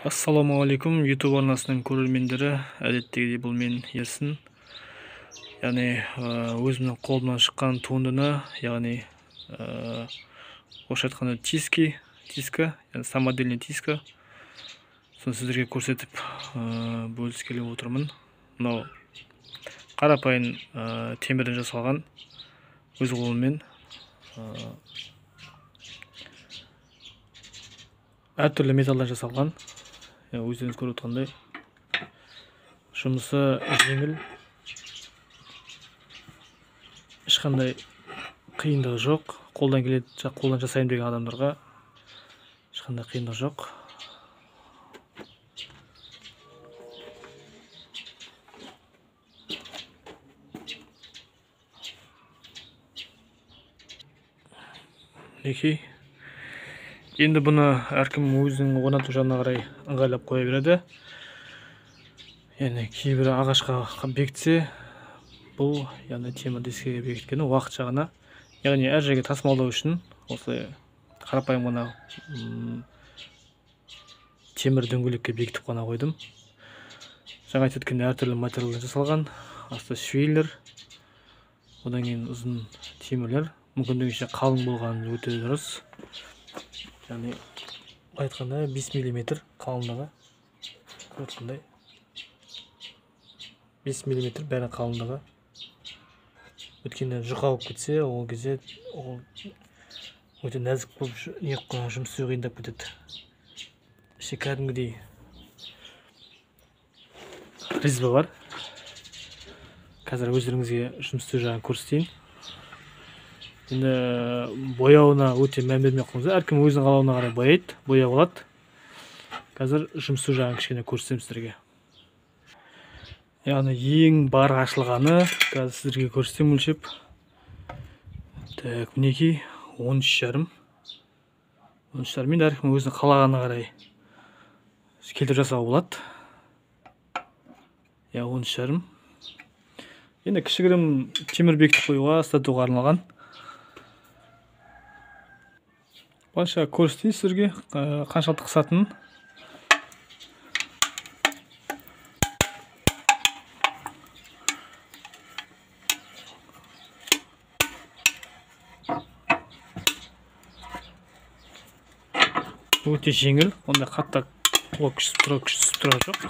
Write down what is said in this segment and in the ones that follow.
Ассаламуалейкум, YouTube арнасының көрермендері. Әдеттегідей бұл мен Ерсін. Яғни өзімнің қолымнан шыққан туындыны, яғни орысша айтқанда тиска, яғни самодельный тиска. Соны сіздерге көрсетіп бөліскелі отырмын. Мынау қарапайым темірден жасалған, өз қолыммен әртүрлі металдан жасалған. Өздеріңіз көріп отырғандай жұмысы жеңіл, ешқандай қиындығы жоқ. Қолдан жасайын деген адамдарға ешқандай қиындығы жоқ. Енді бұны әркім өзінің орнату жағына қарай ыңғайлап қоя береді. Яғни кейбір ағашқа бекітсе, бұл яғни темір дискіге бекіткені уақытша ғана. Яғни әр жерге тасымалдау үшін осылай қарапайым ғана темір дөңгелекке бекітіп қана қойдым. Жаңа айтып өткендей әртүрлі материалдан жасалған. Асты швейлер, одан кейін ұзын темірлер, мүмкіндігінше қалың болған өте дұрыс. Яғни айтқанда 5 мм қалыңдығы, көрсеткендей 5 мм бәрі қалыңдығы. Өткенде жұқа болып кетсе, ол кезде ол өте нәзік болып жұмыс істеу қиындап кетеді. Іші кәдімгідей резьба бар. Қазір өздеріңізге жұмыс істеу жағын көрсетейін. Енді бояуына өте мән бермей қойыңыздар. Әркім өзінің қалауына қарай бояйды, бояп алады. Қазір жұмыс істеу жағын кішкене көрсетемін сіздерге. Яғни ең бар ашылғаны қазір сіздерге көрсетемін өлшеп. Так, мінекей 13,5. 13,5 енді әркім өзінің қалағанына қарай келтіріп жасауға болады. 13,5. Енді кішігірім темір бекітіп қоюға, ұстатуға арналған. Банша көрсетейін сіздерге қаншалықты қысатынын. Өте жеңіл, онда қатты күшсіз тұра жоқ.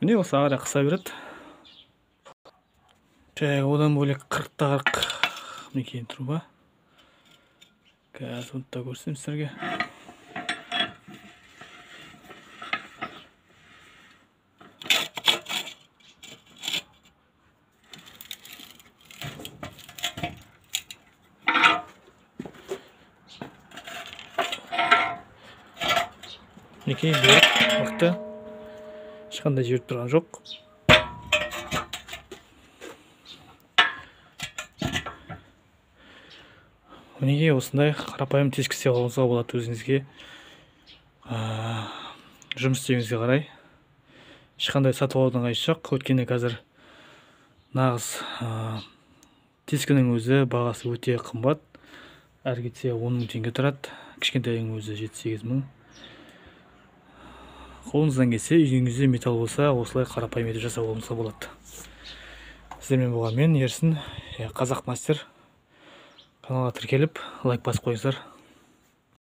Міне осы ағара қыса береді. Одан бөлек 40-40 мінекей труба. Қазір ұнтта көрсем сіздерге. Мінекей бөлек мықты. Ешқандай жіберіп тұрған жоқ. Мінекей осындай қарапайым тесік істеп алуыңызға болады өзіңізге. Жұмыс істеуіңізге қарай. Ешқандай сатып алудың қажеті жоқ. Өткенде қазір нағыз тескінің өзі бағасы өте қымбат. Әр кетсе 10 мың теңге тұрады. Кішкентайының өзі 7-8 мың. Қолыңыздан келсе, үйіңізде металл болса, осылай қарапайым етіп жасауыңызға болады. Сіздермен болған мен Ерсін, Қазақ мастер. Каналға тіркеліп, лайк басып қойыңыздар.